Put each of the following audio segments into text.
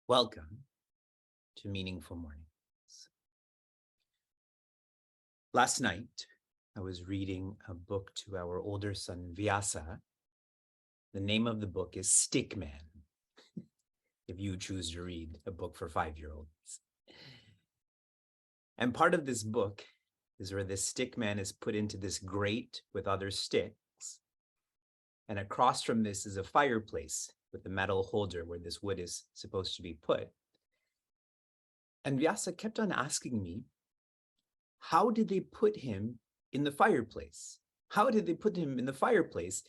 Welcome to Meaningful Mornings. Last night, I was reading a book to our older son, Vyasa. The name of the book is Stick Man, if you choose to read a book for 5-year-olds. And part of this book is where this stick man is put into this grate with other sticks. And across from this is a fireplace with the metal holder where this wood is supposed to be put. And Vyasa kept on asking me, how did they put him in the fireplace? How did they put him in the fireplace?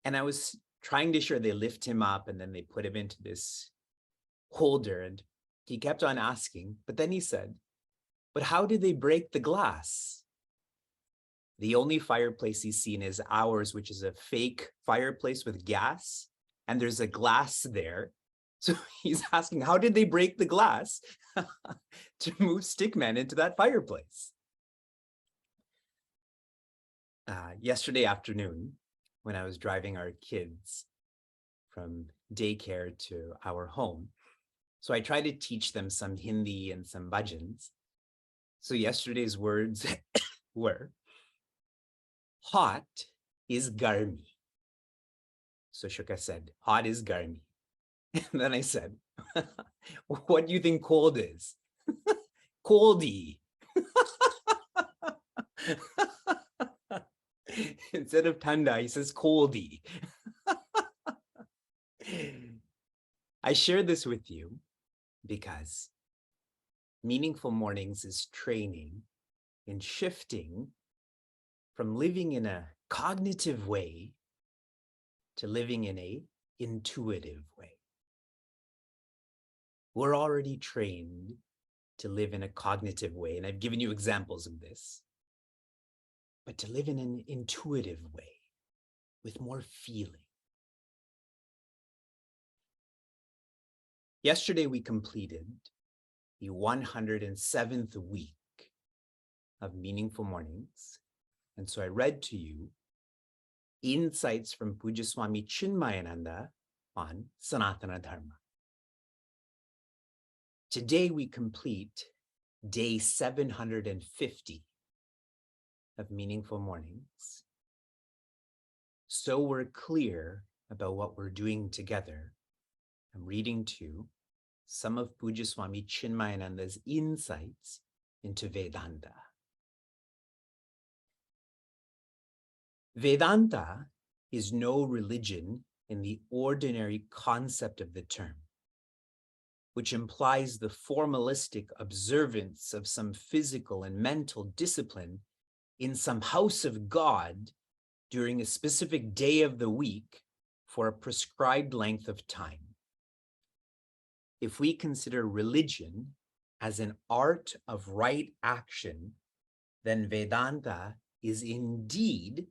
And I was trying to sure they lift him up and then they put him into this holder. And he kept on asking, but then he said, but how did they break the glass? The only fireplace he's seen is ours, which is a fake fireplace with gas. And there's a glass there. So he's asking, how did they break the glass to move Stickman into that fireplace? Yesterday afternoon, when I was driving our kids from daycare to our home, so I tried to teach them some Hindi and some bhajans. So yesterday's words were, hot is garmi. So Shuka said, hot is garmi. And then I said, what do you think cold is? Coldy. Instead of tanda, he says coldy. I share this with you because Meaningful Mornings is training in shifting from living in a cognitive way to living in a intuitive way. We're already trained to live in a cognitive way, and I've given you examples of this. But to live in an intuitive way with more feeling. Yesterday, we completed the 107th week of Meaningful Mornings. And so I read to you insights from Pujya Swami Chinmayananda on Sanatana Dharma. Today, we complete day 750 of Meaningful Mornings. So we're clear about what we're doing together. I'm reading to you some of Pujya Swami Chinmayananda's insights into Vedanta. Vedanta is no religion in the ordinary concept of the term, which implies the formalistic observance of some physical and mental discipline in some house of God during a specific day of the week for a prescribed length of time. If we consider religion as an art of right action, then Vedanta is indeed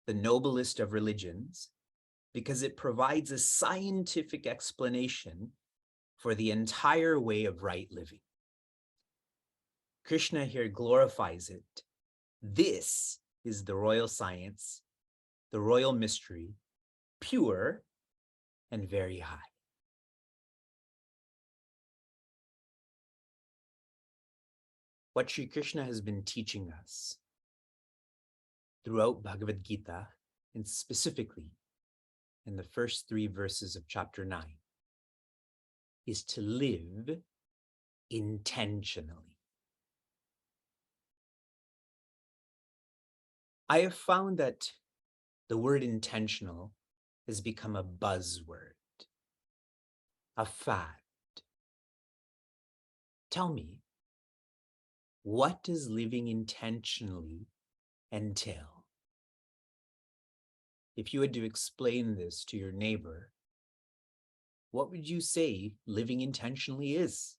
the noblest of religions because it provides a scientific explanation for the entire way of right living. Krishna here glorifies it. This is the royal science, the royal mystery, pure and very high. What Sri Krishna has been teaching us throughout Bhagavad Gita, and specifically in the first 3 verses of chapter 9, is to live intentionally. I have found that the word intentional has become a buzzword, a fad. Tell me, what does living intentionally entail? If you had to explain this to your neighbor, what would you say living intentionally is?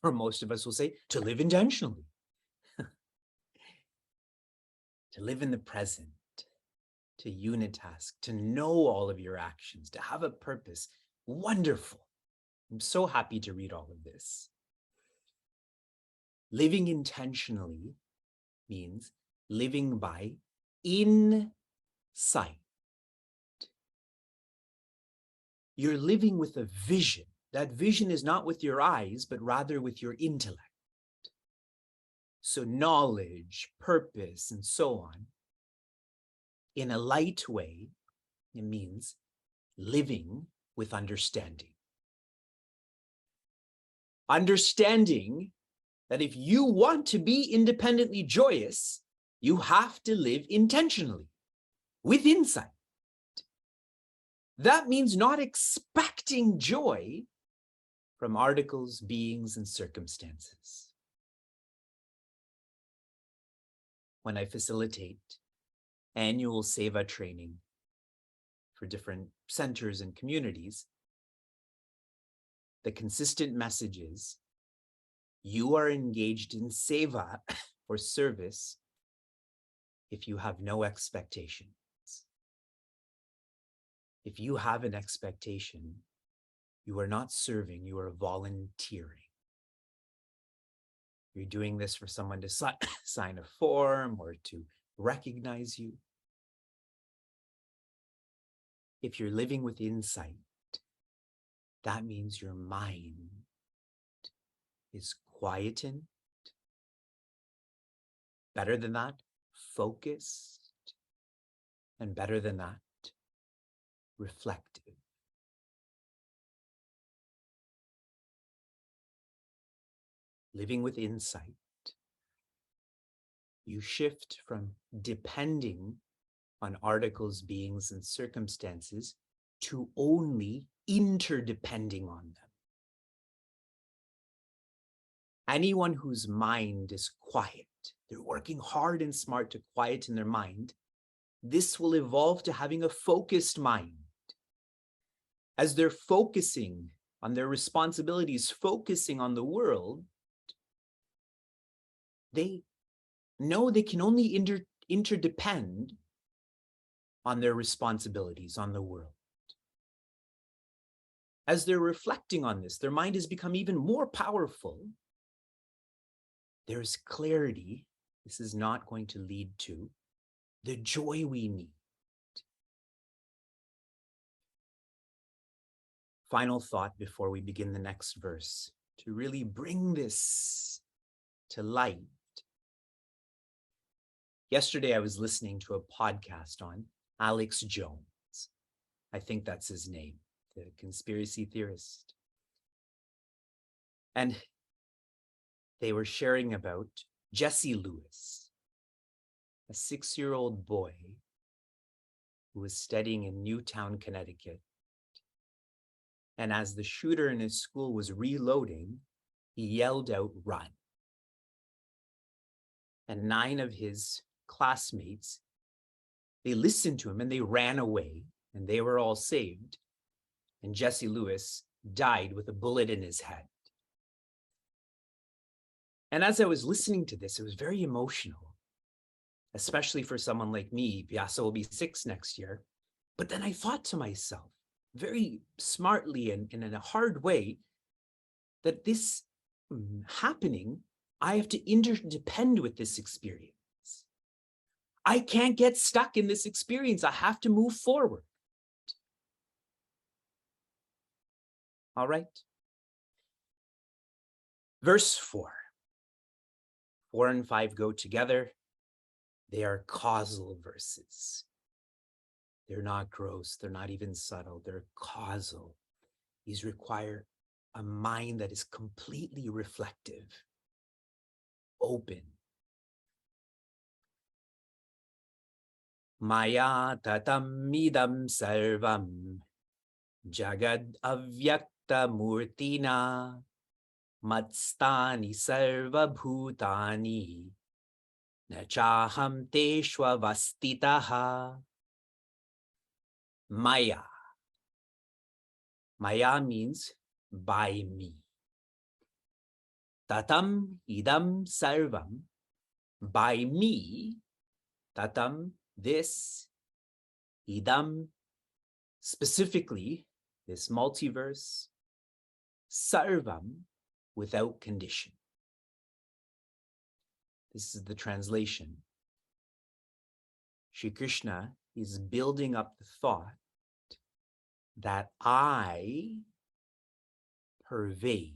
Or most of us will say, to live intentionally. To live in the present, to unitask, to know all of your actions, to have a purpose. Wonderful. I'm so happy to read all of this. Living intentionally means living by insight. You're living with a vision. That vision is not with your eyes, but rather with your intellect. So knowledge, purpose, and so on. In a light way, it means living with understanding. Understanding that if you want to be independently joyous, you have to live intentionally, with insight. That means not expecting joy from articles, beings, and circumstances. When I facilitate annual seva training for different centers and communities, the consistent message is, you are engaged in seva or service if you have no expectations. If you have an expectation, you are not serving, you are volunteering. You're doing this for someone to sign a form or to recognize you. If you're living with insight, that means your mind is quietened. Better than that, focused. And better than that, reflective. Living with insight, you shift from depending on articles, beings, and circumstances to only interdepending on them. Anyone whose mind is quiet, they're working hard and smart to quieten their mind, this will evolve to having a focused mind. As they're focusing on their responsibilities, focusing on the world, they know they can only interdepend on their responsibilities, on the world. As they're reflecting on this, their mind has become even more powerful. There's clarity. This is not going to lead to the joy we need. Final thought before we begin the next verse, to really bring this to light. Yesterday, I was listening to a podcast on Alex Jones. I think that's his name, the conspiracy theorist. And they were sharing about Jesse Lewis, a 6-year-old boy who was studying in Newtown, Connecticut. And as the shooter in his school was reloading, he yelled out, "Run." And 9 of his classmates, they listened to him and they ran away, and they were all saved. And Jesse Lewis died with a bullet in his head. And as I was listening to this, it was very emotional, especially for someone like me. Vyasa will be 6 next year. But then I thought to myself, very smartly and in a hard way, that this happening, I have to interdepend with this experience. I can't get stuck in this experience. I have to move forward. All right. Verse 4. 4 and 5 go together. They are causal verses. They're not gross. They're not even subtle. They're causal. These require a mind that is completely reflective, open. Maya tatam midam sarvam jagad avyakta murtina matstani sarva bhutani nachaham teshva vastitaha. Maya. Maya means by me. Tatam idam sarvam, by me. Tatam, this. Idam, specifically, this multiverse. Sarvam, without condition. This is the translation. Shri Krishna is building up the thought that I pervade.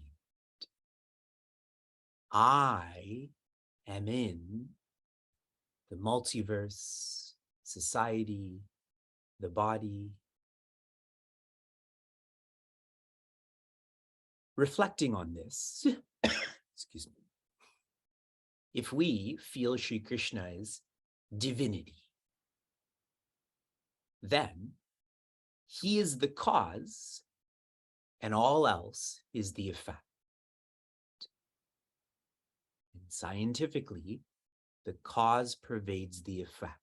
I am in the multiverse, society, the body. Reflecting on this, excuse me, if we feel Shri Krishna's divinity, then he is the cause and all else is the effect. And scientifically, the cause pervades the effect.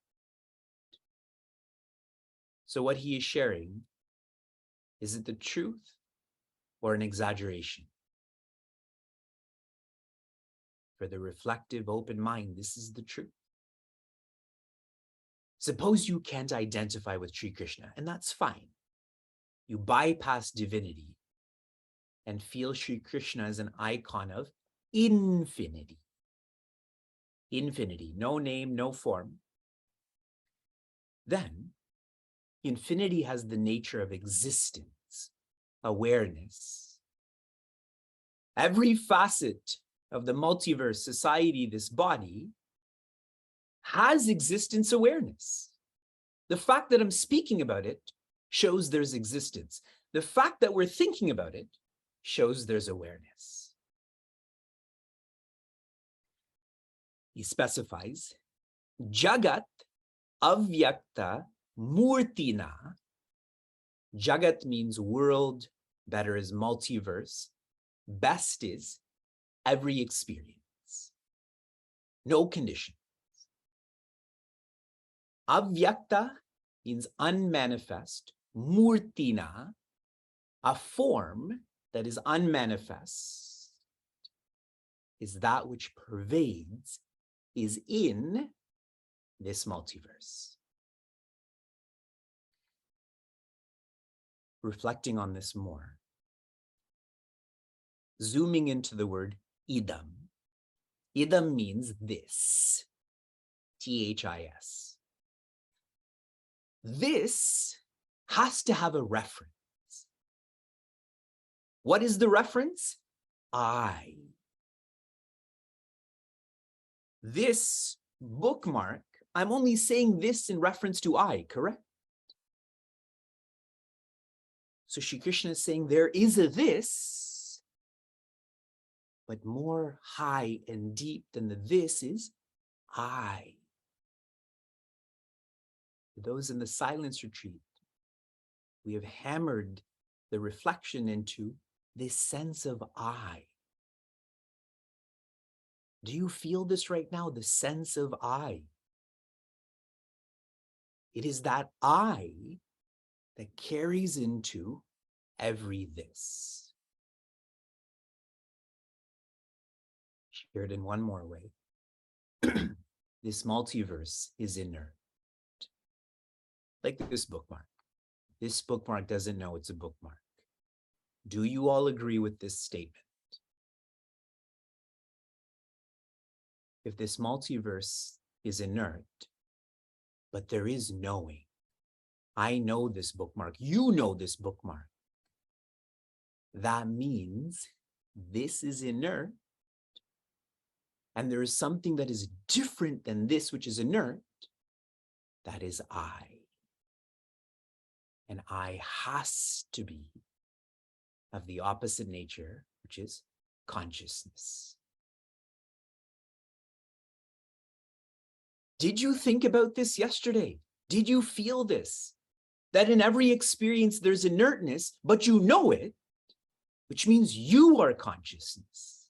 So what he is sharing, is it the truth or an exaggeration? For the reflective, open mind, this is the truth. Suppose you can't identify with Sri Krishna, and that's fine. You bypass divinity and feel Sri Krishna as an icon of infinity. Infinity, no name, no form. Then, infinity has the nature of existence, awareness. Every facet of the multiverse, society, this body, has existence awareness. The fact that I'm speaking about it shows there's existence. The fact that we're thinking about it shows there's awareness. He specifies, Jagat avyakta murtina. Jagat means world, better is multiverse, best is every experience. No condition. Avyakta means unmanifest. Murtina, a form that is unmanifest, is that which pervades, is in this multiverse. Reflecting on this more, zooming into the word idam. Idam means this, T-H-I-S. This has to have a reference. What is the reference? I. This bookmark, I'm only saying this in reference to I, correct? So Shri Krishna is saying there is a this, but more high and deep than the this is I. For those in the silence retreat, we have hammered the reflection into this sense of I. Do you feel this right now? The sense of I. It is that I that carries into every this. Shared in one more way. This multiverse is inert. Like this bookmark. This bookmark doesn't know it's a bookmark. Do you all agree with this statement? If this multiverse is inert, but there is knowing, I know this bookmark, you know this bookmark, that means this is inert, and there is something that is different than this which is inert, that is I. And I has to be of the opposite nature, which is consciousness. Did you think about this yesterday? Did you feel this? That in every experience there's inertness, but you know it, which means you are consciousness.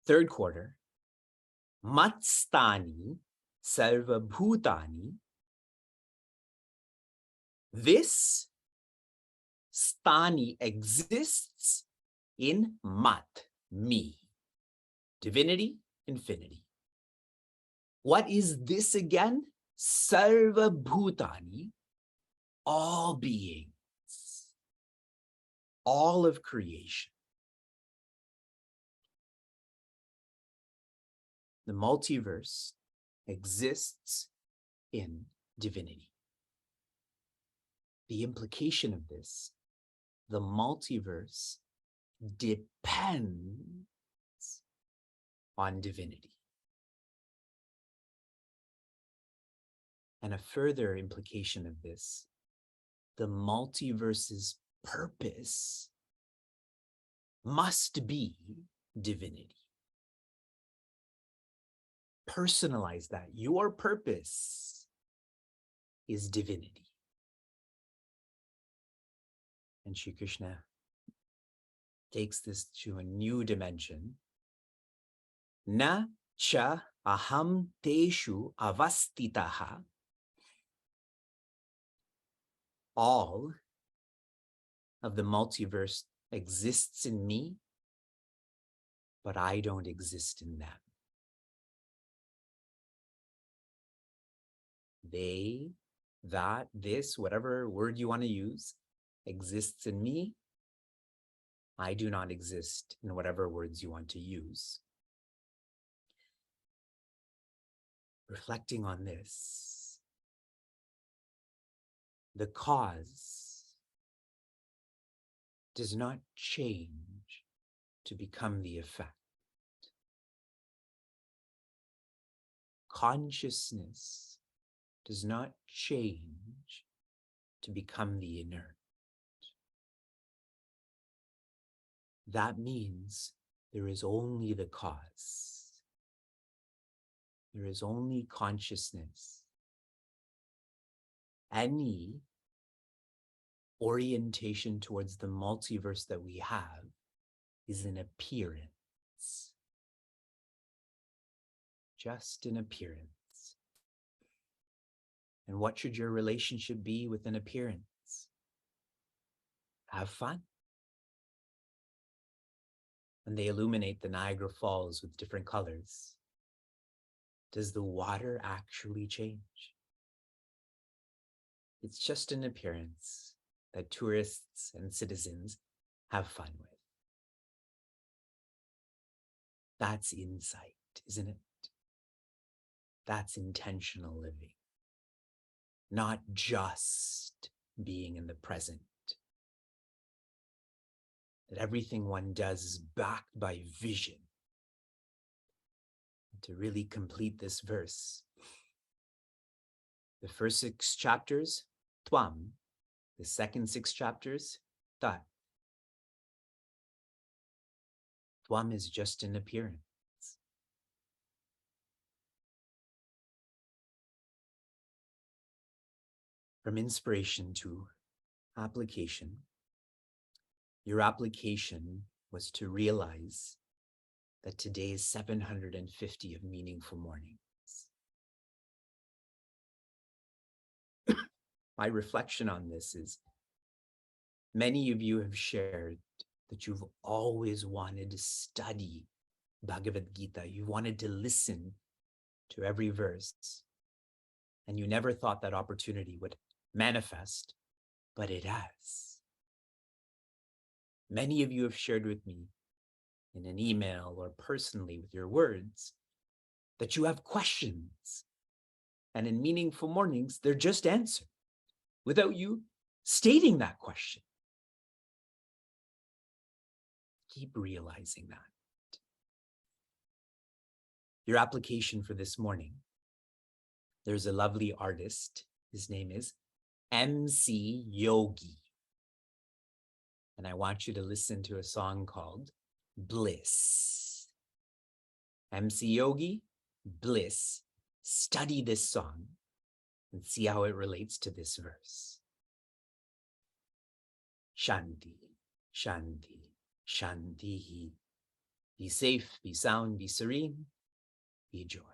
Third quarter, matstani sarva bhutani. This stani exists in mat, me, divinity, infinity. What is this again? Sarva bhutani, all beings, all of creation. The multiverse exists in divinity. The implication of this, the multiverse depends on divinity. And a further implication of this, the multiverse's purpose must be divinity. Personalize that. Your purpose is divinity. And Shri Krishna takes this to a new dimension. Na cha aham teshu avastitaha. All of the multiverse exists in me, but I don't exist in them. They, that, this, whatever word you want to use, exists in me. I do not exist in whatever words you want to use. Reflecting on this, the cause does not change to become the effect. Consciousness does not change to become the inert. That means there is only the cause. There is only consciousness. Any orientation towards the multiverse that we have is an appearance. Just an appearance. And what should your relationship be with an appearance? Have fun. And they illuminate the Niagara Falls with different colors. Does the water actually change? It's just an appearance that tourists and citizens have fun with. That's insight, isn't it? That's intentional living. Not just being in the present. That everything one does is backed by vision. And to really complete this verse, the first 6 chapters, Tvam. The second 6 chapters, Tat. Tvam is just an appearance. From inspiration to application, your application was to realize that today is 750 of meaningful mornings. My reflection on this is many of you have shared that you've always wanted to study Bhagavad Gita. You wanted to listen to every verse, and you never thought that opportunity would manifest, but it has. Many of you have shared with me in an email or personally with your words that you have questions, and in meaningful mornings, they're just answered without you stating that question. Keep realizing that. Your application for this morning, there's a lovely artist. His name is MC Yogi. And I want you to listen to a song called Bliss. MC Yogi, Bliss. Study this song and see how it relates to this verse. Shanti, Shanti, Shanti. Be safe, be sound, be serene, be joy.